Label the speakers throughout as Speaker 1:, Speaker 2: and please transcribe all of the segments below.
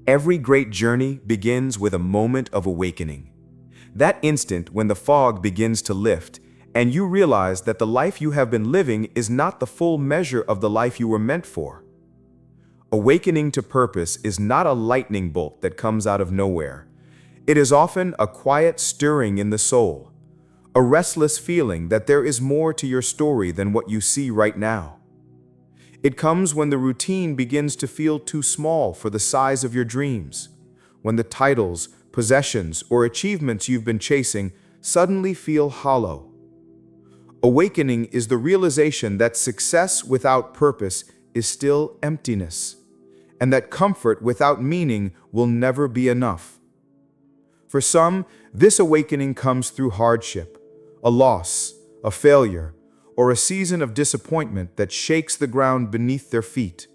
Speaker 1: Every great journey begins with a moment of awakening. That instant when the fog begins to lift and you realize that the life you have been living is not the full measure of the life you were meant for. Awakening to purpose is not a lightning bolt that comes out of nowhere. It is often a quiet stirring in the soul, a restless feeling that there is more to your story than what you see right now. It comes when the routine begins to feel too small for the size of your dreams, when the titles, possessions, or achievements you've been chasing suddenly feel hollow. Awakening is the realization that success without purpose is still emptiness, and that comfort without meaning will never be enough. For some, this awakening comes through hardship, a loss, a failure, or a season of disappointment that shakes the ground beneath their feet.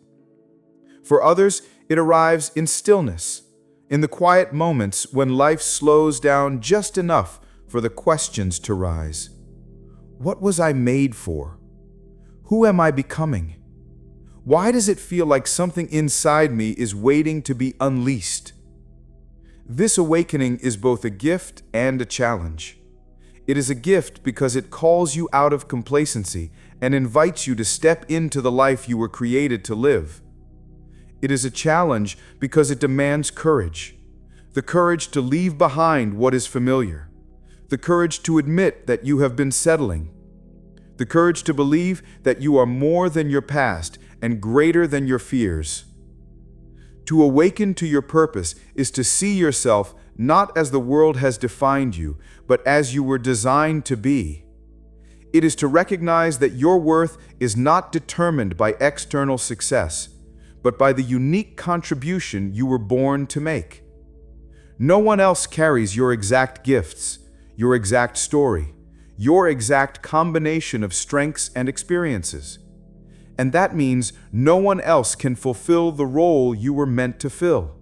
Speaker 1: For others, it arrives in stillness, in the quiet moments when life slows down just enough for the questions to rise. What was I made for? Who am I becoming? Why does it feel like something inside me is waiting to be unleashed? This awakening is both a gift and a challenge. It is a gift because it calls you out of complacency and invites you to step into the life you were created to live. It is a challenge because it demands courage, the courage to leave behind what is familiar, the courage to admit that you have been settling, the courage to believe that you are more than your past and greater than your fears. To awaken to your purpose is to see yourself not as the world has defined you, but as you were designed to be. It is to recognize that your worth is not determined by external success, but by the unique contribution you were born to make. No one else carries your exact gifts, your exact story, your exact combination of strengths and experiences. And that means no one else can fulfill the role you were meant to fill.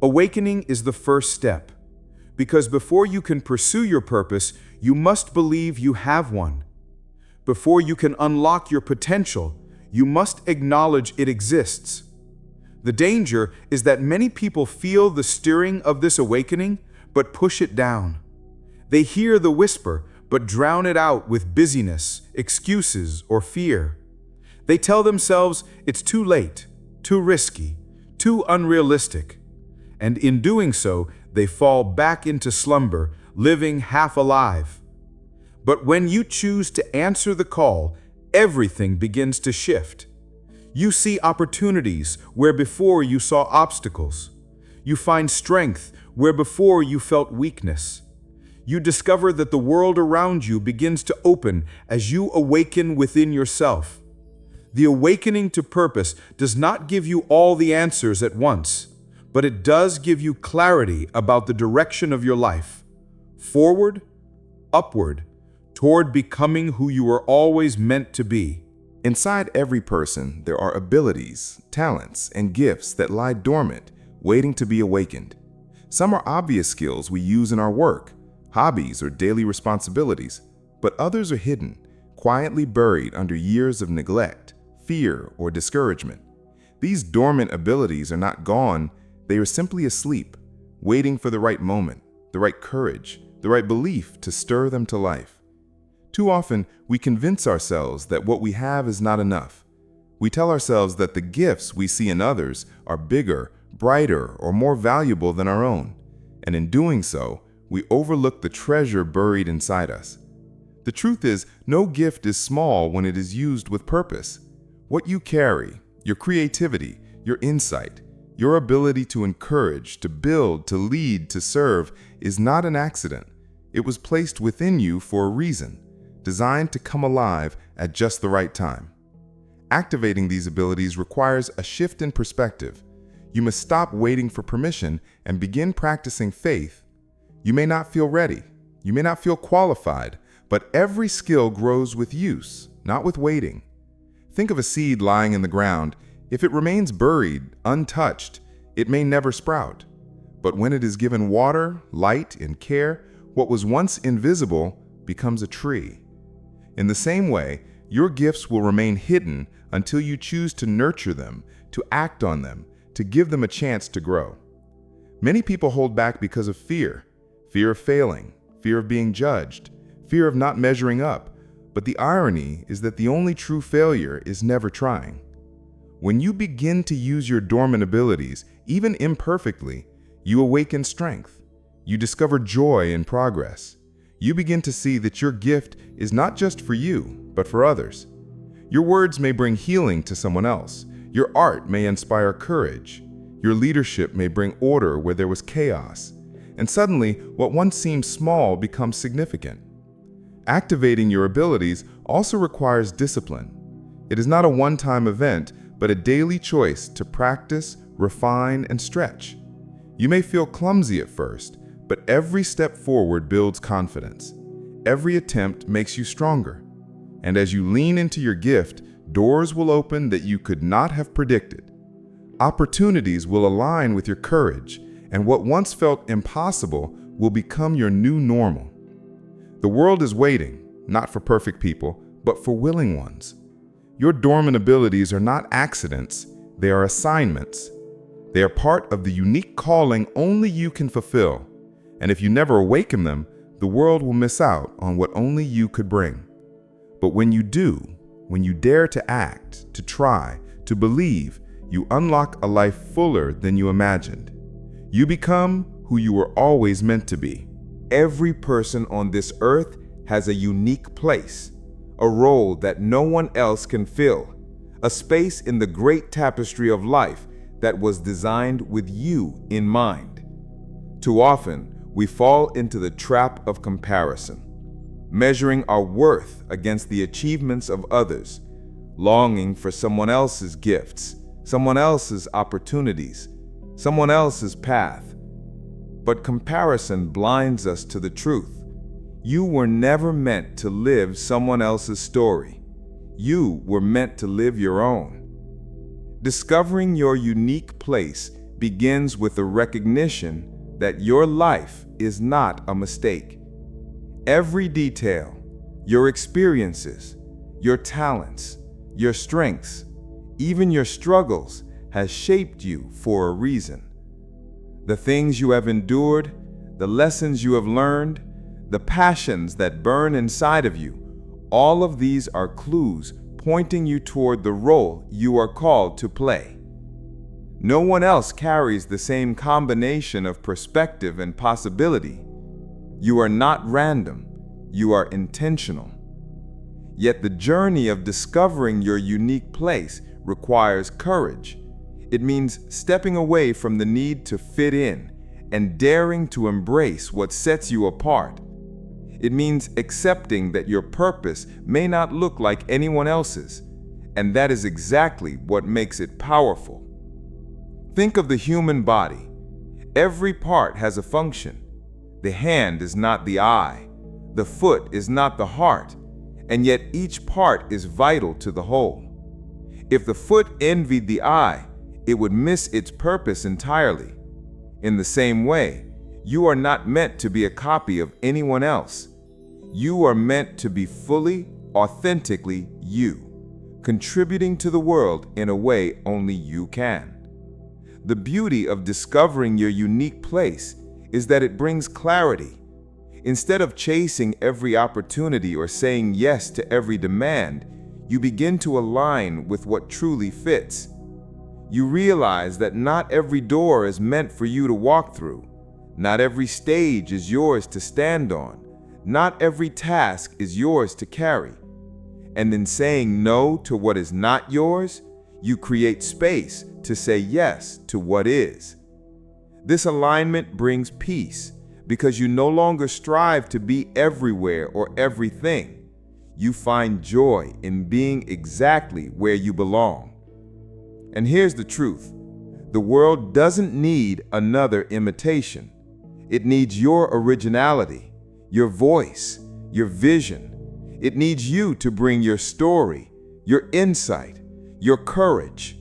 Speaker 1: Awakening is the first step, because before you can pursue your purpose, you must believe you have one. Before you can unlock your potential, you must acknowledge it exists. The danger is that many people feel the stirring of this awakening, but push it down. They hear the whisper, but drown it out with busyness, excuses, or fear. They tell themselves it's too late, too risky, too unrealistic. And in doing so, they fall back into slumber, living half alive. But when you choose to answer the call, everything begins to shift. You see opportunities where before you saw obstacles. You find strength where before you felt weakness. You discover that the world around you begins to open as you awaken within yourself. The awakening to purpose does not give you all the answers at once, but it does give you clarity about the direction of your life. Forward, upward, toward becoming who you were always meant to be.
Speaker 2: Inside every person, there are abilities, talents, and gifts that lie dormant, waiting to be awakened. Some are obvious skills we use in our work, hobbies, or daily responsibilities, but others are hidden, quietly buried under years of neglect, fear, or discouragement. These dormant abilities are not gone, they are simply asleep, waiting for the right moment, the right courage, the right belief to stir them to life. Too often, we convince ourselves that what we have is not enough. We tell ourselves that the gifts we see in others are bigger, brighter, or more valuable than our own. And in doing so, we overlook the treasure buried inside us. The truth is, no gift is small when it is used with purpose. What you carry, your creativity, your insight, your ability to encourage, to build, to lead, to serve, is not an accident. It was placed within you for a reason, designed to come alive at just the right time. Activating these abilities requires a shift in perspective. You must stop waiting for permission and begin practicing faith. You may not feel ready. You may not feel qualified, but every skill grows with use, not with waiting. Think of a seed lying in the ground. If it remains buried, untouched, it may never sprout. But when it is given water, light, and care, what was once invisible becomes a tree. In the same way, your gifts will remain hidden until you choose to nurture them, to act on them, to give them a chance to grow. Many people hold back because of fear of failing, fear of being judged, fear of not measuring up. But the irony is that the only true failure is never trying. When you begin to use your dormant abilities, even imperfectly, you awaken strength. You discover joy in progress. You begin to see that your gift is not just for you, but for others. Your words may bring healing to someone else. Your art may inspire courage. Your leadership may bring order where there was chaos. And suddenly, what once seemed small becomes significant. Activating your abilities also requires discipline. It is not a one-time event, but a daily choice to practice, refine, and stretch. You may feel clumsy at first, but every step forward builds confidence. Every attempt makes you stronger. And as you lean into your gift, doors will open that you could not have predicted. Opportunities will align with your courage, and what once felt impossible will become your new normal. The world is waiting, not for perfect people, but for willing ones. Your dormant abilities are not accidents, they are assignments. They are part of the unique calling only you can fulfill. And if you never awaken them, the world will miss out on what only you could bring. But when you do, when you dare to act, to try, to believe, you unlock a life fuller than you imagined. You become who you were always meant to be.
Speaker 1: Every person on this earth has a unique place, a role that no one else can fill, a space in the great tapestry of life that was designed with you in mind. Too often, we fall into the trap of comparison, measuring our worth against the achievements of others, longing for someone else's gifts, someone else's opportunities, someone else's path. But comparison blinds us to the truth. You were never meant to live someone else's story. You were meant to live your own. Discovering your unique place begins with the recognition that your life is not a mistake. Every detail, your experiences, your talents, your strengths, even your struggles has shaped you for a reason. The things you have endured, the lessons you have learned, the passions that burn inside of you, all of these are clues pointing you toward the role you are called to play. No one else carries the same combination of perspective and possibility. You are not random, you are intentional. Yet the journey of discovering your unique place requires courage. It means stepping away from the need to fit in and daring to embrace what sets you apart. It means accepting that your purpose may not look like anyone else's, and that is exactly what makes it powerful. Think of the human body. Every part has a function. The hand is not the eye, the foot is not the heart, and yet each part is vital to the whole. If the foot envied the eye, it would miss its purpose entirely. In the same way, you are not meant to be a copy of anyone else. You are meant to be fully, authentically you, contributing to the world in a way only you can. The beauty of discovering your unique place is that it brings clarity. Instead of chasing every opportunity or saying yes to every demand, you begin to align with what truly fits. You realize that not every door is meant for you to walk through. Not every stage is yours to stand on. Not every task is yours to carry. And in saying no to what is not yours, you create space to say yes to what is. This alignment brings peace because you no longer strive to be everywhere or everything. You find joy in being exactly where you belong. And here's the truth. The world doesn't need another imitation. It needs your originality, your voice, your vision. It needs you to bring your story, your insight, your courage.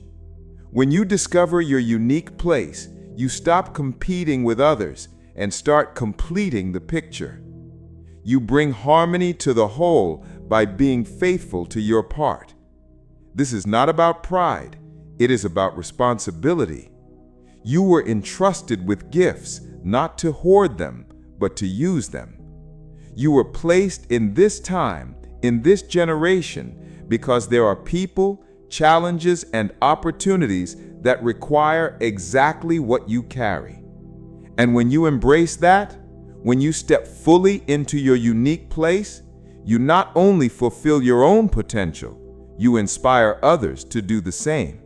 Speaker 1: When you discover your unique place, you stop competing with others and start completing the picture. You bring harmony to the whole by being faithful to your part. This is not about pride. It is about responsibility.
Speaker 2: You were entrusted with gifts, not to hoard them, but to use them. You were placed in this time, in this generation, because there are people, challenges, and opportunities that require exactly what you carry. And when you embrace that, when you step fully into your unique place, you not only fulfill your own potential, you inspire others to do the same.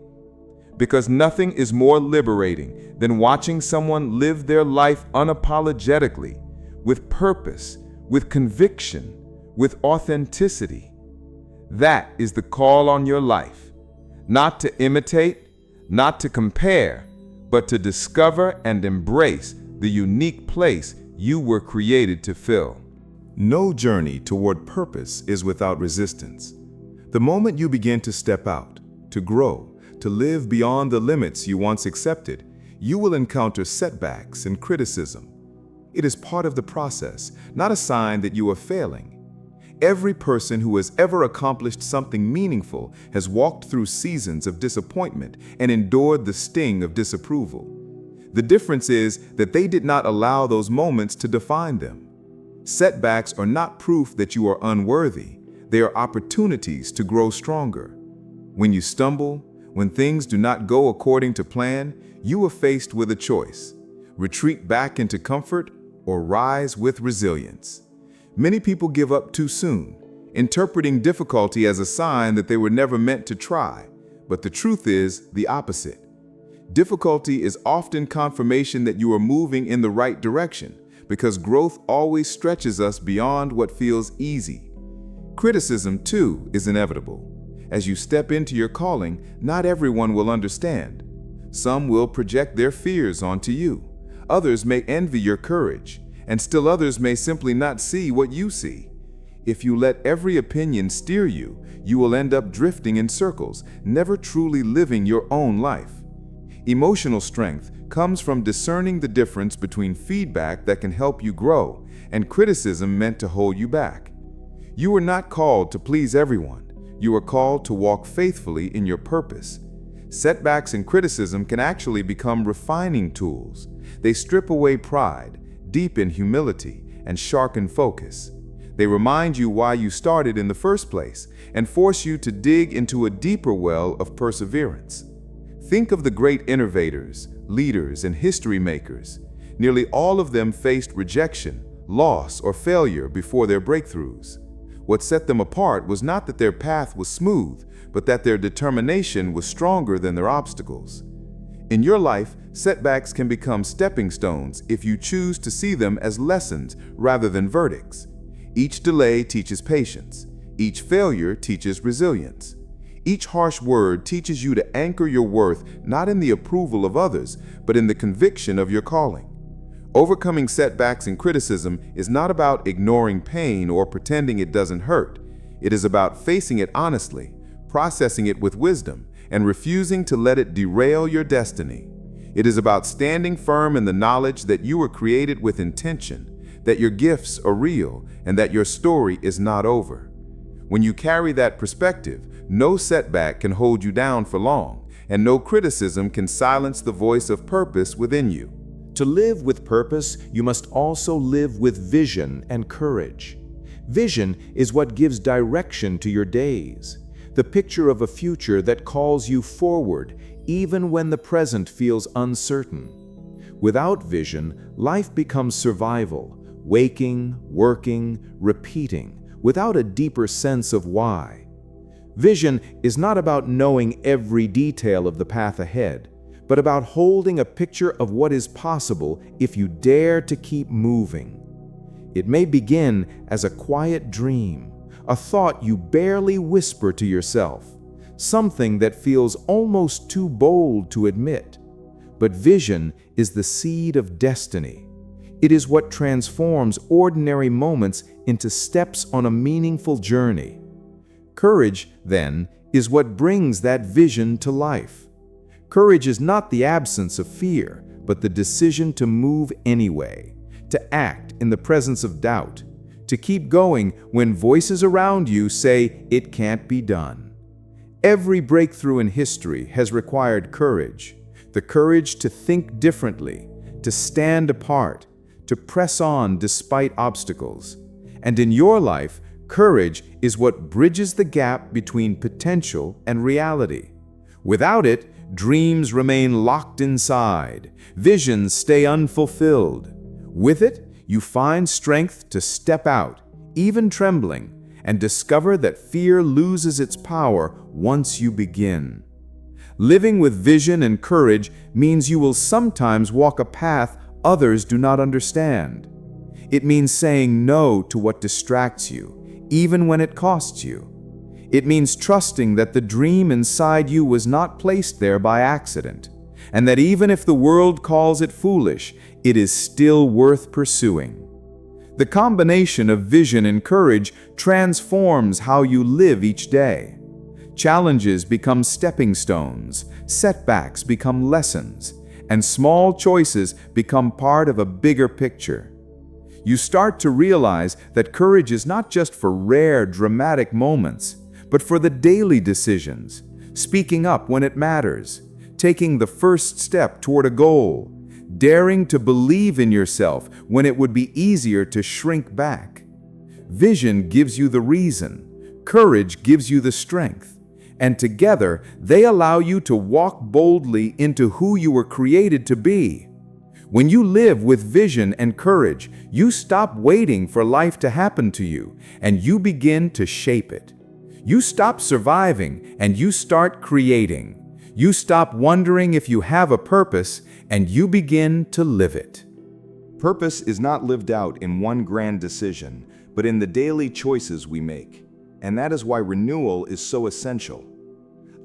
Speaker 2: Because nothing is more liberating than watching someone live their life unapologetically, with purpose, with conviction, with authenticity. That is the call on your life. Not to imitate, not to compare, but to discover and embrace the unique place you were created to fill.
Speaker 1: No journey toward purpose is without resistance. The moment you begin to step out, to grow, to live beyond the limits you once accepted, you will encounter setbacks and criticism. It is part of the process, not a sign that you are failing. Every person who has ever accomplished something meaningful has walked through seasons of disappointment and endured the sting of disapproval. The difference is that they did not allow those moments to define them. Setbacks are not proof that you are unworthy. They are opportunities to grow stronger. When you stumble, when things do not go according to plan, you are faced with a choice: retreat back into comfort or rise with resilience. Many people give up too soon, interpreting difficulty as a sign that they were never meant to try. But the truth is the opposite. Difficulty is often confirmation that you are moving in the right direction, because growth always stretches us beyond what feels easy. Criticism, too, is inevitable. As you step into your calling, not everyone will understand. Some will project their fears onto you. Others may envy your courage, and still others may simply not see what you see. If you let every opinion steer you, you will end up drifting in circles, never truly living your own life. Emotional strength comes from discerning the difference between feedback that can help you grow and criticism meant to hold you back. You are not called to please everyone. You are called to walk faithfully in your purpose. Setbacks and criticism can actually become refining tools. They strip away pride, deepen humility, and sharpen focus. They remind you why you started in the first place and force you to dig into a deeper well of perseverance. Think of the great innovators, leaders, and history makers. Nearly all of them faced rejection, loss, or failure before their breakthroughs. What set them apart was not that their path was smooth, but that their determination was stronger than their obstacles. In your life, setbacks can become stepping stones if you choose to see them as lessons rather than verdicts. Each delay teaches patience. Each failure teaches resilience. Each harsh word teaches you to anchor your worth not in the approval of others, but in the conviction of your calling. Overcoming setbacks and criticism is not about ignoring pain or pretending it doesn't hurt. It is about facing it honestly, processing it with wisdom, and refusing to let it derail your destiny. It is about standing firm in the knowledge that you were created with intention, that your gifts are real, and that your story is not over. When you carry that perspective, no setback can hold you down for long, and no criticism can silence the voice of purpose within you.
Speaker 3: To live with purpose, you must also live with vision and courage. Vision is what gives direction to your days, the picture of a future that calls you forward, even when the present feels uncertain. Without vision, life becomes survival, waking, working, repeating, without a deeper sense of why. Vision is not about knowing every detail of the path ahead, but about holding a picture of what is possible if you dare to keep moving. It may begin as a quiet dream, a thought you barely whisper to yourself, something that feels almost too bold to admit. But vision is the seed of destiny. It is what transforms ordinary moments into steps on a meaningful journey. Courage, then, is what brings that vision to life. Courage is not the absence of fear, but the decision to move anyway, to act in the presence of doubt, to keep going when voices around you say it can't be done. Every breakthrough in history has required courage. the courage to think differently, to stand apart, to press on despite obstacles. And in your life, courage is what bridges the gap between potential and reality. Without it, dreams remain locked inside, visions stay unfulfilled. With it, you find strength to step out, even trembling, and discover that fear loses its power once you begin. Living with vision and courage means you will sometimes walk a path others do not understand. It means saying no to what distracts you, even when it costs you. It means trusting that the dream inside you was not placed there by accident, and that even if the world calls it foolish, it is still worth pursuing. The combination of vision and courage transforms how you live each day. Challenges become stepping stones, setbacks become lessons, and small choices become part of a bigger picture. You start to realize that courage is not just for rare, dramatic moments, but for the daily decisions, speaking up when it matters, taking the first step toward a goal, daring to believe in yourself when it would be easier to shrink back. Vision gives you the reason, courage gives you the strength, and together they allow you to walk boldly into who you were created to be. When you live with vision and courage, you stop waiting for life to happen to you, and you begin to shape it. You stop surviving and you start creating. You stop wondering if you have a purpose and you begin to live it.
Speaker 2: Purpose is not lived out in one grand decision, but in the daily choices we make. And that is why renewal is so essential.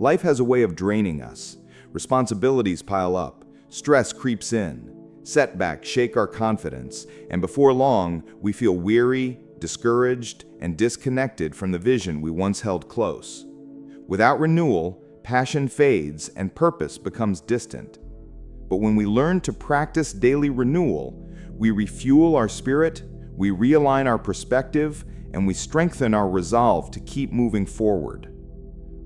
Speaker 2: Life has a way of draining us. Responsibilities pile up, stress creeps in, setbacks shake our confidence, and before long, we feel weary, discouraged, and disconnected from the vision we once held close. Without renewal, passion fades and purpose becomes distant. But when we learn to practice daily renewal, we refuel our spirit, we realign our perspective, and we strengthen our resolve to keep moving forward.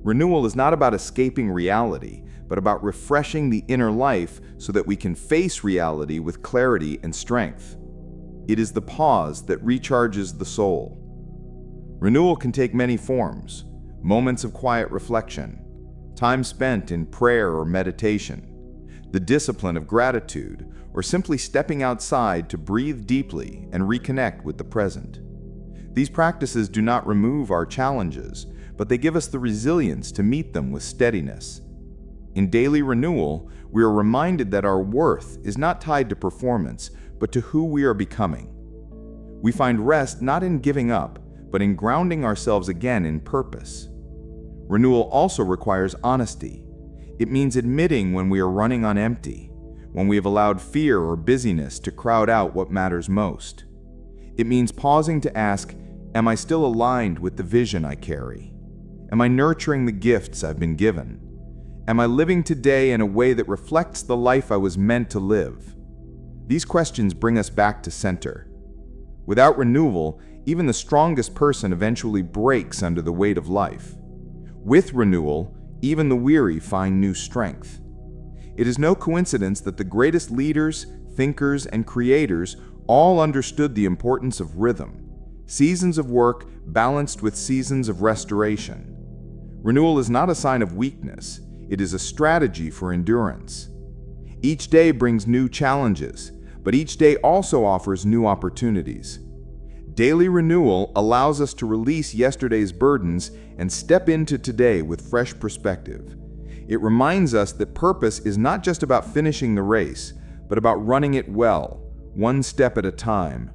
Speaker 2: Renewal is not about escaping reality, but about refreshing the inner life so that we can face reality with clarity and strength. It is the pause that recharges the soul. Renewal can take many forms: moments of quiet reflection, time spent in prayer or meditation, the discipline of gratitude, or simply stepping outside to breathe deeply and reconnect with the present. These practices do not remove our challenges, but they give us the resilience to meet them with steadiness. In daily renewal, we are reminded that our worth is not tied to performance, but to who we are becoming. We find rest not in giving up, but in grounding ourselves again in purpose. Renewal also requires honesty. It means admitting when we are running on empty, when we have allowed fear or busyness to crowd out what matters most. It means pausing to ask, am I still aligned with the vision I carry? Am I nurturing the gifts I've been given? Am I living today in a way that reflects the life I was meant to live? These questions bring us back to center. Without renewal, even the strongest person eventually breaks under the weight of life. With renewal, even the weary find new strength. It is no coincidence that the greatest leaders, thinkers, and creators all understood the importance of rhythm, seasons of work balanced with seasons of restoration. Renewal is not a sign of weakness, it is a strategy for endurance. Each day brings new challenges, but each day also offers new opportunities. Daily renewal allows us to release yesterday's burdens and step into today with fresh perspective. It reminds us that purpose is not just about finishing the race, but about running it well, one step at a time.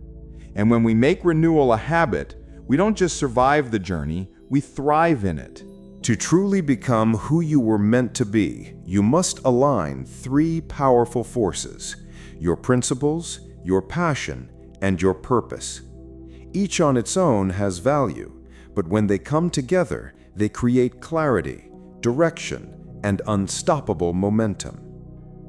Speaker 2: And when we make renewal a habit, we don't just survive the journey, we thrive in it.
Speaker 3: To truly become who you were meant to be, you must align three powerful forces: your principles, your passion, and your purpose. Each on its own has value, but when they come together, they create clarity, direction, and unstoppable momentum.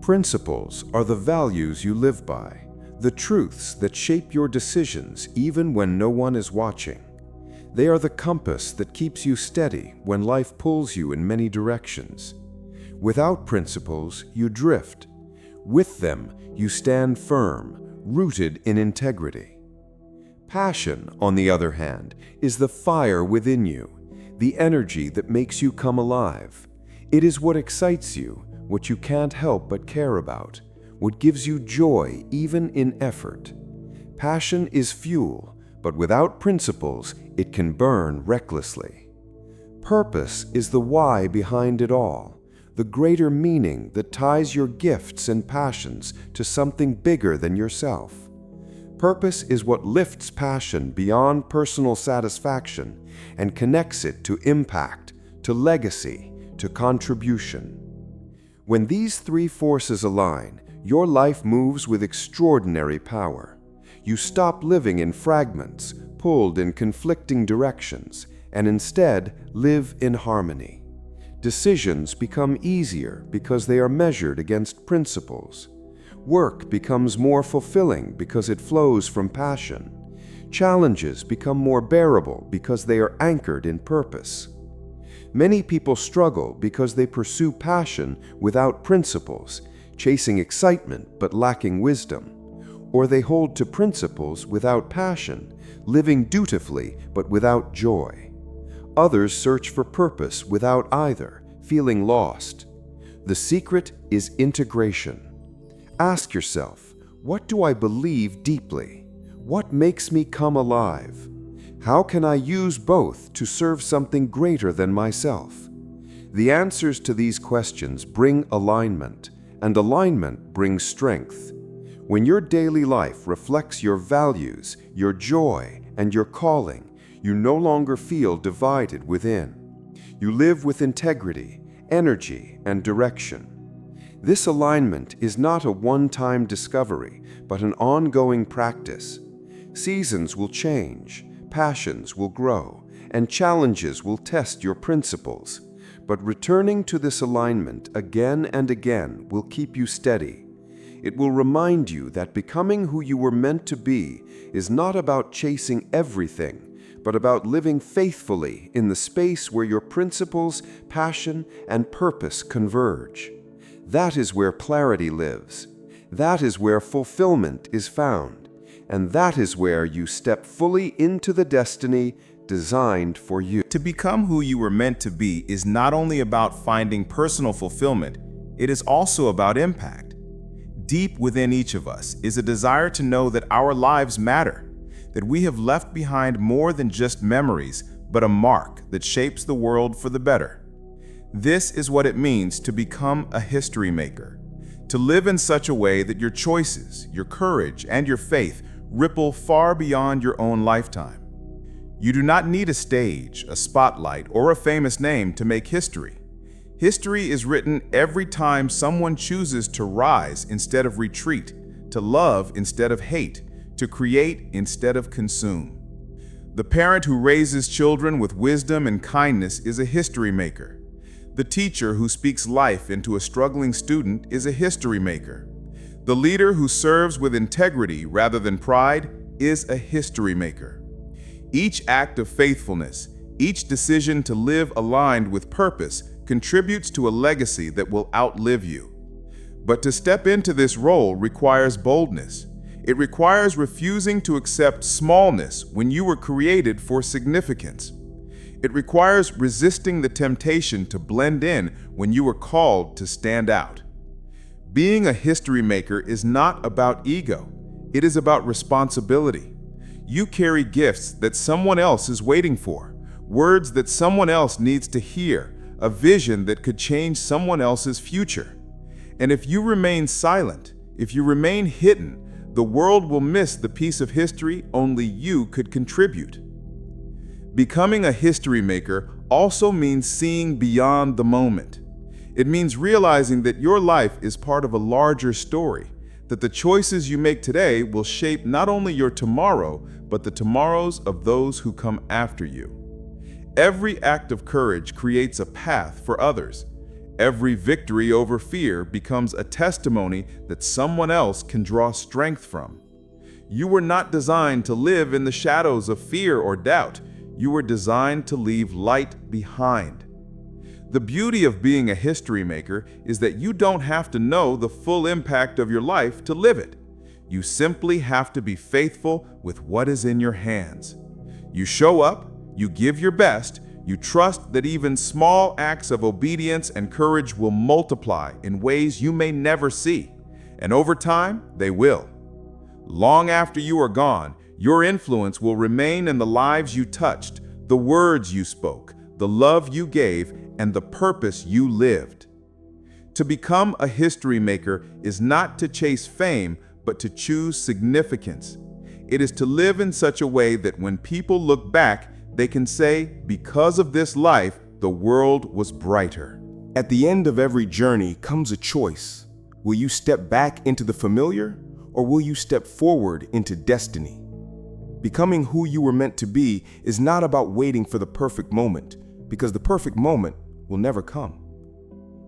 Speaker 3: Principles are the values you live by, the truths that shape your decisions even when no one is watching. They are the compass that keeps you steady when life pulls you in many directions. Without principles, you drift. With them, you stand firm, rooted in integrity. Passion, on the other hand, is the fire within you, the energy that makes you come alive. It is what excites you, what you can't help but care about, what gives you joy even in effort. Passion is fuel, but without principles, it can burn recklessly. Purpose is the why behind it all, the greater meaning that ties your gifts and passions to something bigger than yourself. Purpose is what lifts passion beyond personal satisfaction and connects it to impact, to legacy, to contribution. When these three forces align, your life moves with extraordinary power. You stop living in fragments, pulled in conflicting directions, and instead live in harmony. Decisions become easier because they are measured against principles. Work becomes more fulfilling because it flows from passion. Challenges become more bearable because they are anchored in purpose. Many people struggle because they pursue passion without principles, chasing excitement but lacking wisdom. Or they hold to principles without passion, living dutifully but without joy. Others search for purpose without either, feeling lost. The secret is integration. Ask yourself, what do I believe deeply? What makes me come alive? How can I use both to serve something greater than myself? The answers to these questions bring alignment, and alignment brings strength. When your daily life reflects your values, your joy, and your calling, you no longer feel divided within. You live with integrity, energy, and direction. This alignment is not a one-time discovery, but an ongoing practice. Seasons will change, passions will grow, and challenges will test your principles. But returning to this alignment again and again will keep you steady. It will remind you that becoming who you were meant to be is not about chasing everything, but about living faithfully in the space where your principles, passion, and purpose converge. That is where clarity lives. That is where fulfillment is found. And that is where you step fully into the destiny designed for you.
Speaker 1: To become who you were meant to be is not only about finding personal fulfillment, it is also about impact. Deep within each of us is a desire to know that our lives matter, that we have left behind more than just memories, but a mark that shapes the world for the better. This is what it means to become a history maker, to live in such a way that your choices, your courage, and your faith ripple far beyond your own lifetime. You do not need a stage, a spotlight, or a famous name to make history. History is written every time someone chooses to rise instead of retreat, to love instead of hate, to create instead of consume. The parent who raises children with wisdom and kindness is a history maker. The teacher who speaks life into a struggling student is a history maker. The leader who serves with integrity rather than pride is a history maker. Each act of faithfulness, each decision to live aligned with purpose contributes to a legacy that will outlive you. But to step into this role requires boldness. It requires refusing to accept smallness when you were created for significance. It requires resisting the temptation to blend in when you were called to stand out. Being a history maker is not about ego. It is about responsibility. You carry gifts that someone else is waiting for, words that someone else needs to hear, a vision that could change someone else's future. And if you remain silent, if you remain hidden, the world will miss the piece of history only you could contribute. Becoming a history maker also means seeing beyond the moment. It means realizing that your life is part of a larger story, that the choices you make today will shape not only your tomorrow, but the tomorrows of those who come after you. Every act of courage creates a path for others. Every victory over fear becomes a testimony that someone else can draw strength from. You were not designed to live in the shadows of fear or doubt. You were designed to leave light behind.
Speaker 2: The beauty of being a history maker is that you don't have to know the full impact of your life to live it. You simply have to be faithful with what is in your hands. You show up, you give your best, you trust that even small acts of obedience and courage will multiply in ways you may never see. And over time, they will. Long after you are gone, your influence will remain in the lives you touched, the words you spoke, the love you gave, and the purpose you lived. To become a history maker is not to chase fame, but to choose significance. It is to live in such a way that when people look back, they can say, because of this life, the world was brighter.
Speaker 1: At the end of every journey comes a choice. Will you step back into the familiar, or will you step forward into destiny? Becoming who you were meant to be is not about waiting for the perfect moment, because the perfect moment will never come.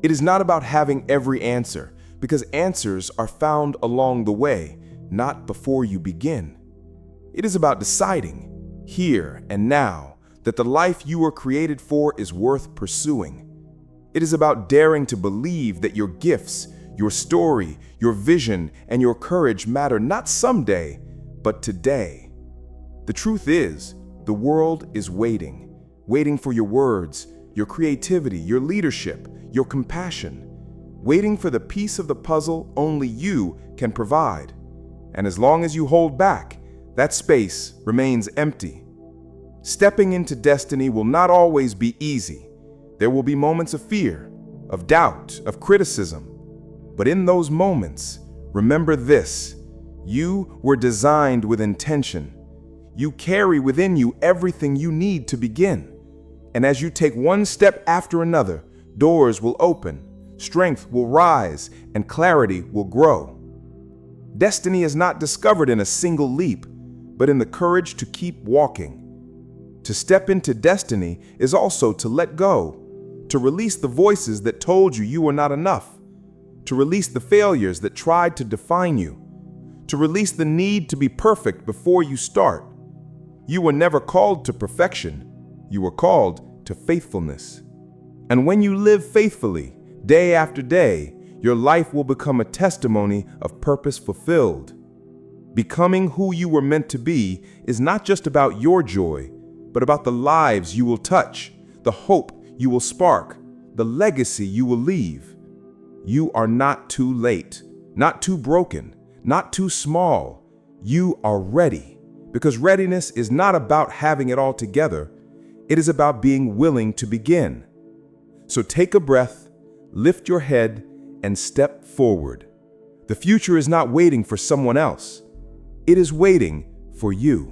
Speaker 1: It is not about having every answer, because answers are found along the way, not before you begin. It is about deciding, here and now, that the life you were created for is worth pursuing. It is about daring to believe that your gifts, your story, your vision, and your courage matter not someday, but today. The truth is, the world is waiting for your words, your creativity, your leadership, your compassion, waiting for the piece of the puzzle only you can provide. And as long as you hold back, that space remains empty. Stepping into destiny will not always be easy. There will be moments of fear, of doubt, of criticism. But in those moments, remember this: you were designed with intention. You carry within you everything you need to begin. And as you take one step after another, doors will open, strength will rise, and clarity will grow. Destiny is not discovered in a single leap, but in the courage to keep walking. To step into destiny is also to let go, to release the voices that told you were not enough, to release the failures that tried to define you, to release the need to be perfect before you start. You were never called to perfection. You were called to faithfulness. And when you live faithfully, day after day, your life will become a testimony of purpose fulfilled. Becoming who you were meant to be is not just about your joy, but about the lives you will touch, the hope you will spark, the legacy you will leave. You are not too late, not too broken, not too small. You are ready, because readiness is not about having it all together. It is about being willing to begin. So take a breath, lift your head, and step forward. The future is not waiting for someone else. It is waiting for you.